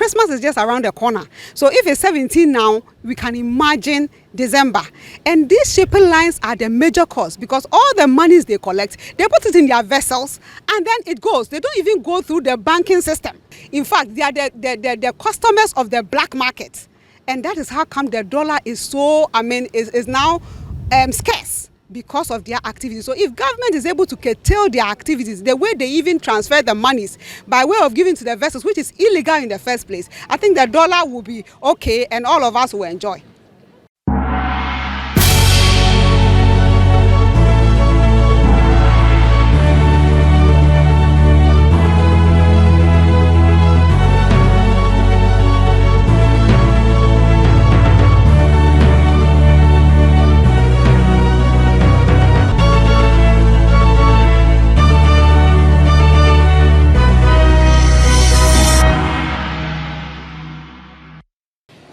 Christmas is just around the corner. So if it's 17 now, we can imagine December. And these shipping lines are the major cause because all the monies they collect, they put it in their vessels and then it goes. They don't even go through the banking system. In fact, they are the customers of the black market. And that is how come the dollar is so, is now scarce because of their activities. So if government is able to curtail their activities, the way they even transfer the monies by way of giving to the vessels, which is illegal in the first place, I think the dollar will be okay and all of us will enjoy.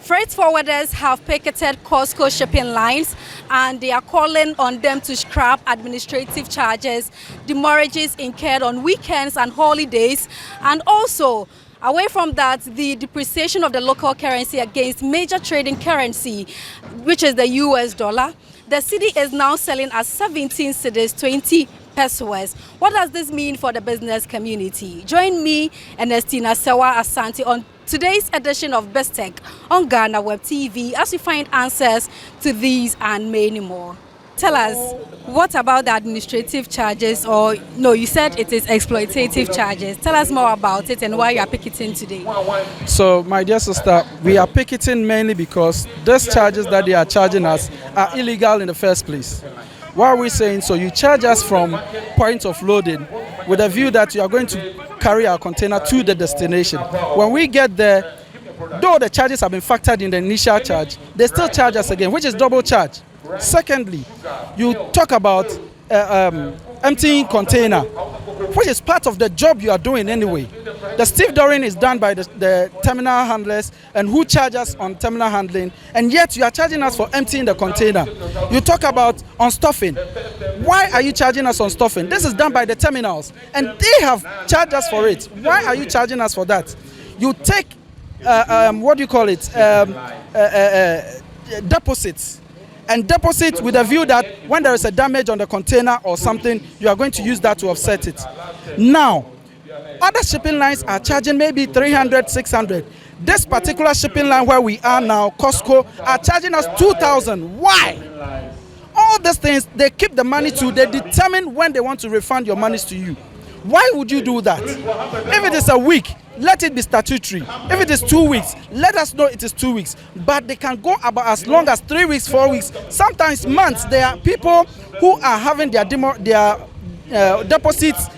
Freight forwarders have picketed Costco shipping lines and they are calling on them to scrap administrative charges, demurrages incurred on weekends and holidays, and also, away from that, the depreciation of the local currency against major trading currency, which is the US dollar. The cedi is now selling at 17 cedis, 20 pesos. What does this mean for the business community? Join me, Ernestina Sewa Asante, on today's edition of BizTech on GhanaWeb TV as we find answers to these and many more. Tell us, what about the administrative charges, or no, you said it is exploitative charges. Tell us more about it and why you are picketing today. So, my dear sister, we are picketing mainly because those charges that they are charging us are illegal in the first place. Why are we saying so? You charge us from point of loading with a view that you are going to carry our container to the destination. When we get there, though the charges have been factored in the initial charge, they still charge us again, which is double charge. Secondly, you talk about emptying container, which is part of the job you are doing anyway. The stevedoring is done by the terminal handlers and who charge us on terminal handling, and yet you are charging us for emptying the container. You talk about unstuffing. Why are you charging us on stuffing? This is done by the terminals and they have charged us for it. Why are you charging us for that? You take, deposits. And deposit with a view that when there is a damage on the container or something, you are going to use that to offset it. Now, other shipping lines are charging maybe 300, 600. This particular shipping line where we are now, Costco, are charging us 2,000. Why? All these things, they keep the money to, they determine when they want to refund your monies to you. Why would you do that? If it is a week, let it be statutory. If it is 2 weeks, let us know it is 2 weeks. But they can go about as long as 3 weeks, 4 weeks, sometimes months. There are people who are having their deposits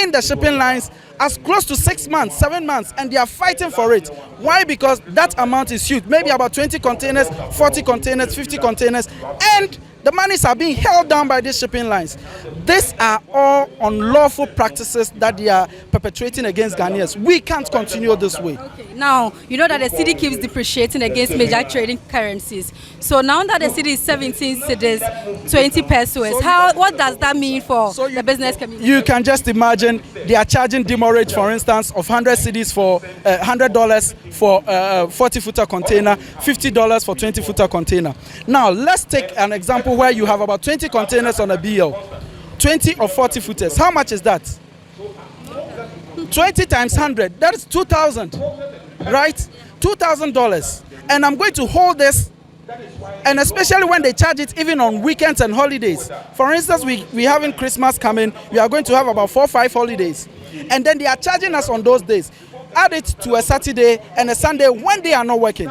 in the shipping lines as close to 6 months, 7 months, and they are fighting for it. Why? Because that amount is huge. Maybe about 20 containers, 40 containers, 50 containers, and the monies are being held down by these shipping lines. These are all unlawful practices that they are perpetrating against Ghanaians. We can't continue this way. Okay. Now, you know that the cedi keeps depreciating against major trading currencies. So now that the cedi is 17 cedis, 20 pesos, what does that mean for the business community? You can just imagine they are charging demurrage, for instance, of 100 cedis for $100 for 40-footer container, $50 for 20-footer container. Now, let's take an example where you have about 20 containers on a BL, 20 or 40 footers. How much is that? 20 times 100, that is 2,000, right? $2,000. And I'm going to hold this, and especially when they charge it even on weekends and holidays. For instance, we having Christmas coming, we are going to have about 4 or 5 holidays. And then they are charging us on those days. Add it to a Saturday and a Sunday when they are not working.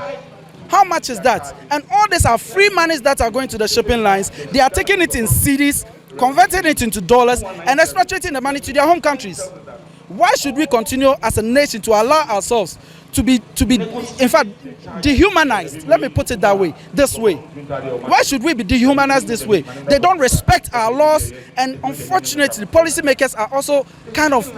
How much is that? And all these are free monies that are going to the shipping lines. They are taking it in cedis, converting it into dollars, and expatriating the money to their home countries. Why should we continue as a nation to allow ourselves to be in fact dehumanized? Let me put it that way, this way. Why should we be dehumanized this way? They don't respect our laws, and unfortunately policymakers are also kind of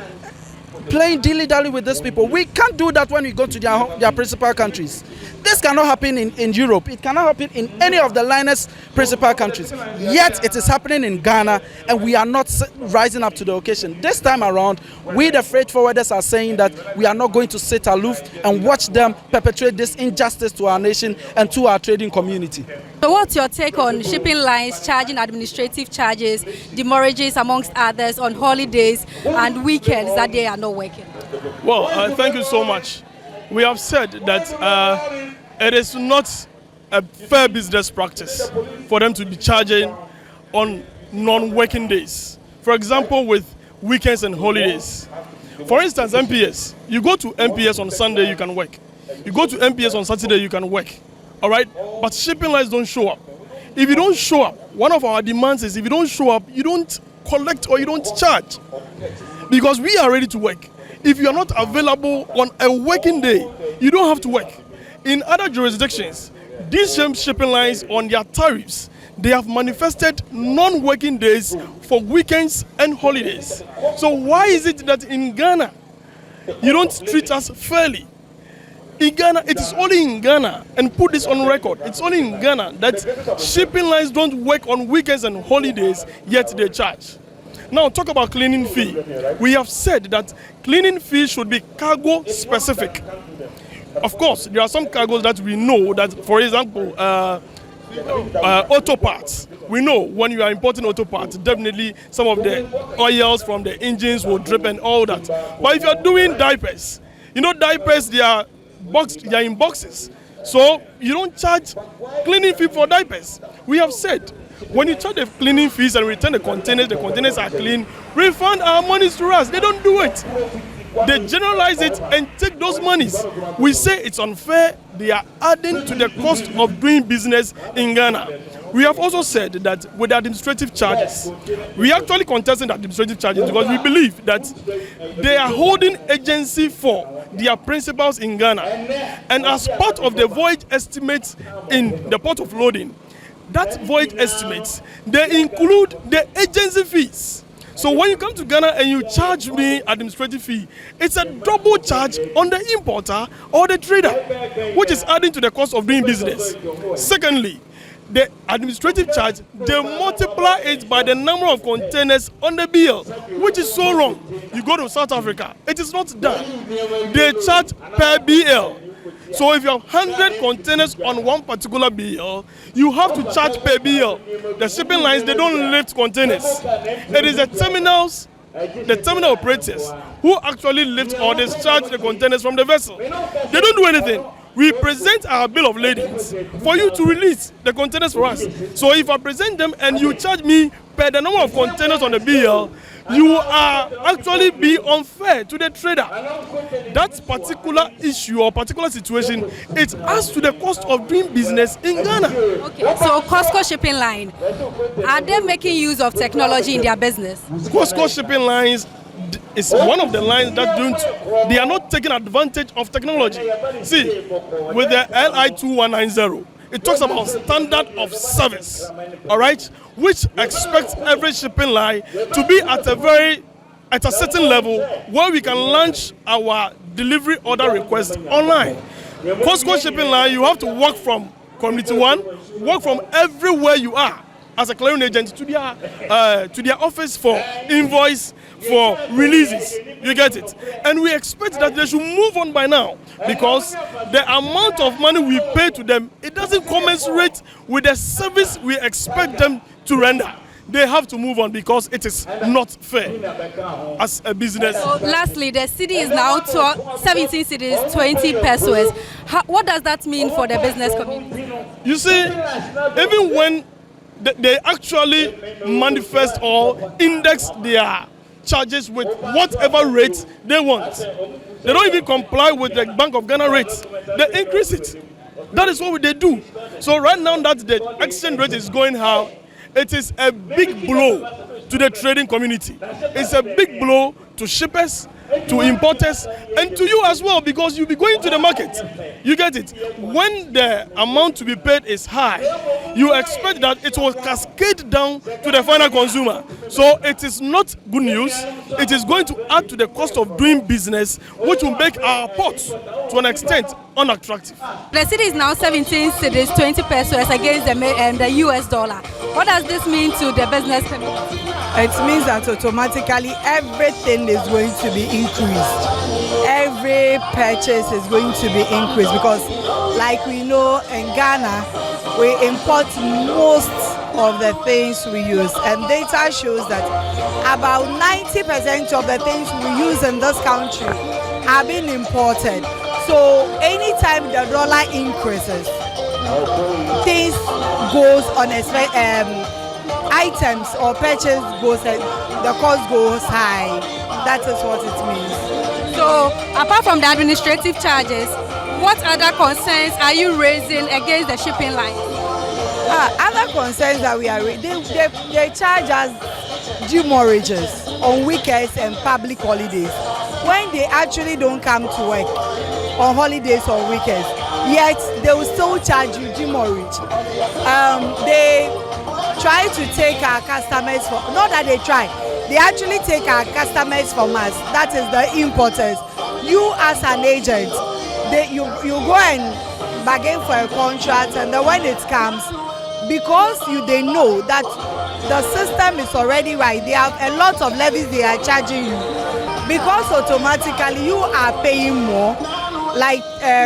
playing dilly-dally with these people. We can't do that when we go to their principal countries. This cannot happen in Europe. It cannot happen in any of the liners principal countries. Yet it is happening in Ghana, and we are not rising up to the occasion. This time around, we the freight forwarders are saying that we are not going to sit aloof and watch them perpetrate this injustice to our nation and to our trading community. So what's your take on shipping lines charging administrative charges, demurrages amongst others on holidays and weekends that they are not working? Well, thank you so much. We have said that it is not a fair business practice for them to be charging on non-working days. For example, with weekends and holidays. For instance, MPS. You go to MPS on Sunday, you can work. You go to MPS on Saturday, you can work. All right? But shipping lines don't show up. If you don't show up, one of our demands is if you don't show up, you don't collect or you don't charge. Because we are ready to work. If you are not available on a working day, you don't have to work. In other jurisdictions, these same shipping lines on their tariffs, they have manifested non-working days for weekends and holidays. So why is it that in Ghana, you don't treat us fairly? In Ghana, it is only in Ghana, and put this on record, it's only in Ghana that shipping lines don't work on weekends and holidays, yet they charge. Now, talk about cleaning fee. We have said that cleaning fee should be cargo specific. Of course, there are some cargos that we know that, for example, auto parts. We know when you are importing auto parts, definitely some of the oils from the engines will drip and all that. But if you are doing diapers, you know diapers, they are in boxes. So you don't charge cleaning fee for diapers. We have said, when you charge the cleaning fees and return the containers are clean, refund our monies to us. They don't do it. They generalize it and take those monies. We say it's unfair. They are adding to the cost of doing business in Ghana. We have also said that with the administrative charges, we actually contesting the administrative charges because we believe that they are holding agency for their principals in Ghana. And as part of the voyage estimates in the port of loading, that voyage estimates, they include the agency fees. So when you come to Ghana and you charge me administrative fee, it's a double charge on the importer or the trader, which is adding to the cost of doing business. Secondly, the administrative charge, they multiply it by the number of containers on the bill, which is so wrong. You go to South Africa, it is not done. They charge per BL. So if you have 100 containers on one particular BL, you have to charge per BL. The shipping lines, they don't lift containers. It is the terminal operators who actually lift or discharge the containers from the vessel. They don't do anything. We present our bill of ladings for you to release the containers for us. So if I present them and you charge me per the number of containers on the BL, you are actually being unfair to the trader. That particular issue or particular situation, it adds to the cost of doing business in Ghana. Okay, so Costco shipping line, are they making use of technology in their business? Costco shipping lines is one of the lines that they are not taking advantage of technology. See, with the LI 2190, it talks about standard of service, all right, which expects every shipping line to be at a certain level where we can launch our delivery order request online. Costco shipping line, you have to work from Community One, work from everywhere you are as a clearing agent to their office for invoice, for releases. You get it? And we expect that they should move on by now because the amount of money we pay to them, it doesn't commensurate with the service we expect them to render. They have to move on because it is not fair as a business. So lastly, the cedi is now 17 cedis, 20 pesos. What does that mean for the business community? You see, even when they actually manifest or index their charges with whatever rates they want, they don't even comply with the Bank of Ghana rates. They increase it. That is what they do. So right now that the exchange rate is going high, it is a big blow to the trading community. It's a big blow to shippers, to importers, and to you as well, because you'll be going to the market. You get it? When the amount to be paid is high, you expect that it will cascade down to the final consumer. So it is not good news. It is going to add to the cost of doing business, which will make our ports, to an extent, unattractive. The cedi is now 17 cedis, 20 pesos against the US dollar. What does this mean to the business community? It means that automatically everything is going to be increased. Every purchase is going to be increased because, like we know in Ghana, we import most of the things we use, and data shows that about 90% of the things we use in this country are being imported. So anytime the dollar increases, things goes on items or purchase goes, the cost goes high. That is what it means. So apart from the administrative charges, what other concerns are you raising against the shipping line? Other concerns that we are they charge us demurrages on weekends and public holidays when they actually don't come to work on holidays or weekends, yet they will still charge you demurrage. They try to take our customers for, not that they try, they actually take our customers from us, that is the importers. You as an agent, you go and bargain for a contract, and then when it comes, because they know that the system is already right, they have a lot of levies they are charging you, because automatically you are paying more, like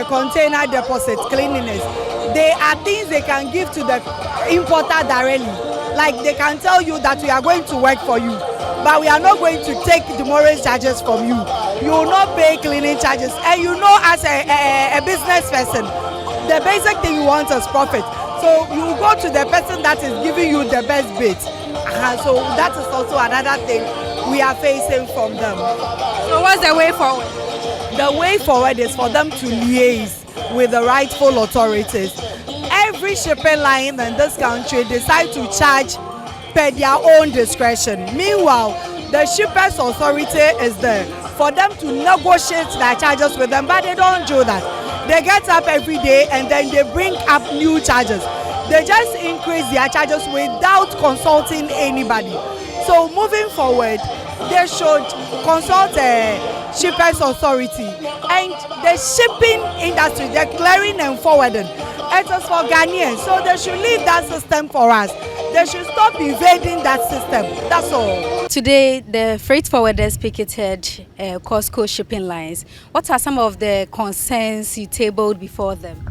container deposit, cleanliness. They are things they can give to the importer directly. Like they can tell you that we are going to work for you, but we are not going to take the demurrage charges from you. You will not pay cleaning charges. And you know, as a business person, the basic thing you want is profit. So you go to the person that is giving you the best bid. So that is also another thing we are facing from them. So what's the way forward? The way forward is for them to liaise with the rightful authorities. Every shipping line in this country decide to charge per their own discretion. Meanwhile, the shippers authority is there for them to negotiate their charges with them, but they don't do that. They get up every day and then they bring up new charges. They just increase their charges without consulting anybody. So moving forward, they should consult the shippers authority and the shipping industry, the clearing and forwarding. It is for Ghanaians, so they should leave that system for us. They should stop invading that system. That's all. Today, the freight forwarders picketed COSCO shipping lines. What are some of the concerns you tabled before them?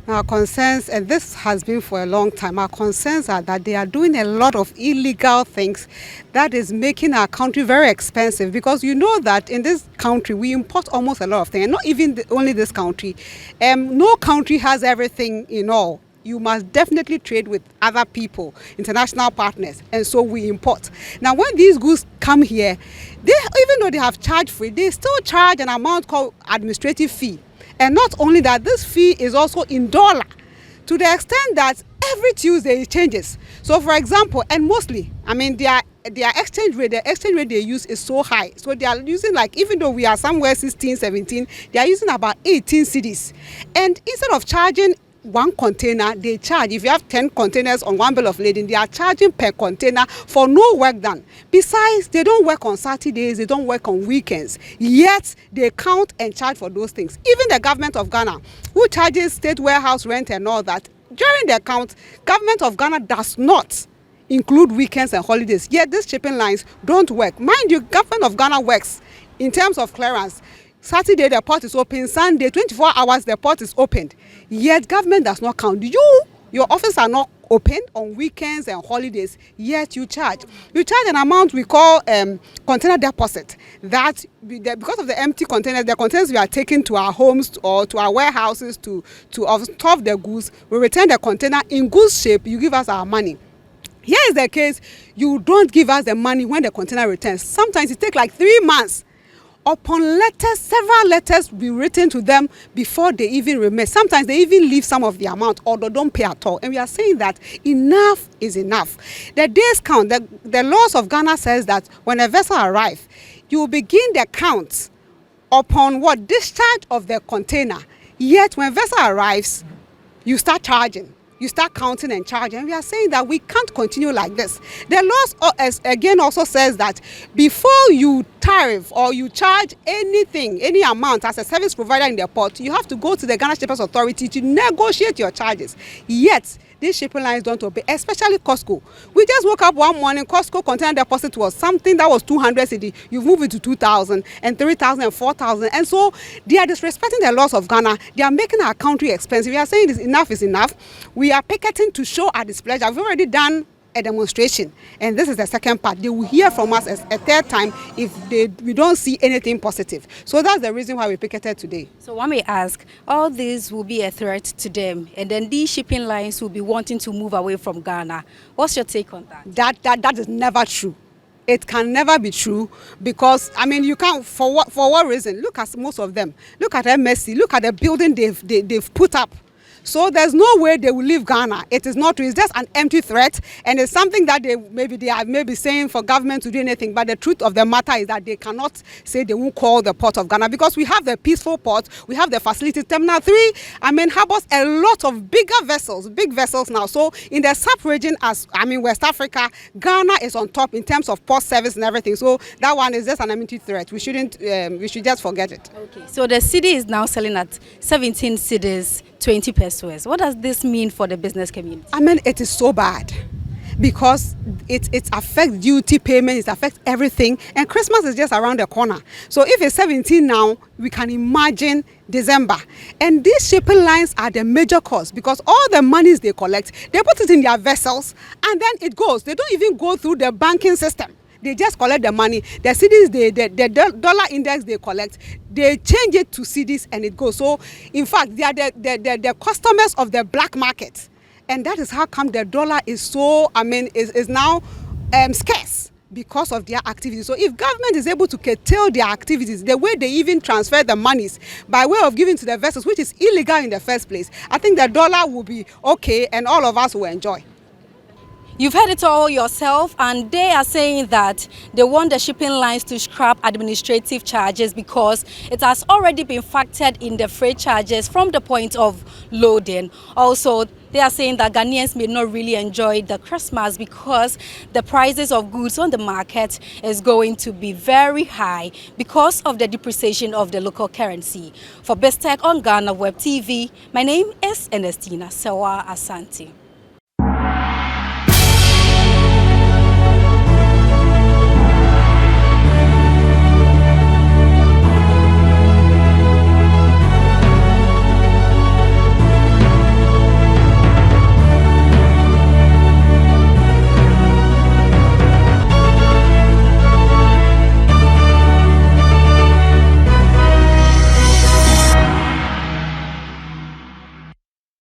Our concerns, and this has been for a long time, our concerns are that they are doing a lot of illegal things that is making our country very expensive, because you know that in this country we import almost a lot of things, and not even only this country. No country has everything in all. You must definitely trade with other people, international partners, and so we import. Now when these goods come here, even though they have charge free, they still charge an amount called administrative fee. And not only that, this fee is also in dollar, to the extent that every Tuesday it changes. So for example, and mostly, I mean, their exchange rate, the exchange rate they use is so high. So they are using, like, even though we are somewhere 16, 17, they are using about 18 cedis. And instead of charging one container, they charge, if you have 10 containers on one bill of lading, they are charging per container for no work done. Besides, they don't work on Saturdays, they don't work on weekends, yet they count and charge for those things. Even the government of Ghana, who charges state warehouse rent and all that, during the account, government of Ghana does not include weekends and holidays, yet these shipping lines don't work. Mind you, government of Ghana works in terms of clearance. Saturday the port is open, Sunday 24 hours the port is opened, yet government does not count. Your office are not open on weekends and holidays, yet you charge an amount we call container deposit, that because of the empty containers, the containers we are taking to our homes or to our warehouses to store the goods, we return the container in good shape, you give us our money. Here is the case, you don't give us the money when the container returns. Sometimes it takes like 3 months. Upon letters, several letters be written to them before they even remit. Sometimes they even leave some of the amount or they don't pay at all. And we are saying that enough is enough. The days count. The laws of Ghana says that when a vessel arrives, you will begin the count upon discharge of the container. Yet when vessel arrives, you start charging you start counting and charging. And we are saying that we can't continue like this. The laws again also says that before you tariff or you charge anything, any amount as a service provider in the port, you have to go to the Ghana Shippers Authority to negotiate your charges. Yet these shipping lines don't obey, especially Costco. We just woke up one morning, Costco container deposit was something that was 200 cedi. You've moved it to 2,000 and 3,000 and 4,000. And so they are disrespecting the laws of Ghana. They are making our country expensive. We are saying this enough is enough. We are picketing to show our displeasure. We've already done a demonstration, and this is the second part. They will hear from us as a third time if we don't see anything positive. So that's the reason why we picketed today. So one may ask, all this will be a threat to them, and then these shipping lines will be wanting to move away from Ghana. What's your take on that? That is never true. It can never be true, because I mean, you can't, for what reason? Look at most of them. Look at MSC. Look at the building they've put up. So there's no way they will leave Ghana. It is not true. It's just an empty threat, and it's something that they are saying for government to do anything. But the truth of the matter is that they cannot say they won't call the port of Ghana, because we have the peaceful port, we have the facility. Terminal 3, I mean, harbors a lot of big vessels now. So in the sub-region, West Africa, Ghana is on top in terms of port service and everything. So that one is just an empty threat. We should just forget it. Okay. So the cedi is now selling at 17 cedis, 20 pesos. What does this mean for the business community? I mean, it is so bad, because it affects duty payment, it affects everything, and Christmas is just around the corner. So if it's 17 now, we can imagine December. And these shipping lines are the major cause, because all the monies they collect, they put it in their vessels, and then it goes. They don't even go through the banking system. They just collect the money. The cedis, the dollar index they collect, they change it to cedis and it goes. So, in fact, they are the customers of the black market. And that is how come the dollar is so, is now scarce, because of their activities. So if government is able to curtail their activities, the way they even transfer the monies by way of giving to the vessels, which is illegal in the first place, I think the dollar will be okay and all of us will enjoy. You've heard it all yourself, and they are saying that they want the shipping lines to scrap administrative charges because it has already been factored in the freight charges from the point of loading. Also, they are saying that Ghanaians may not really enjoy the Christmas because the prices of goods on the market is going to be very high because of the depreciation of the local currency. For BizTech on GhanaWeb TV, my name is Ernestina Sewa Asante.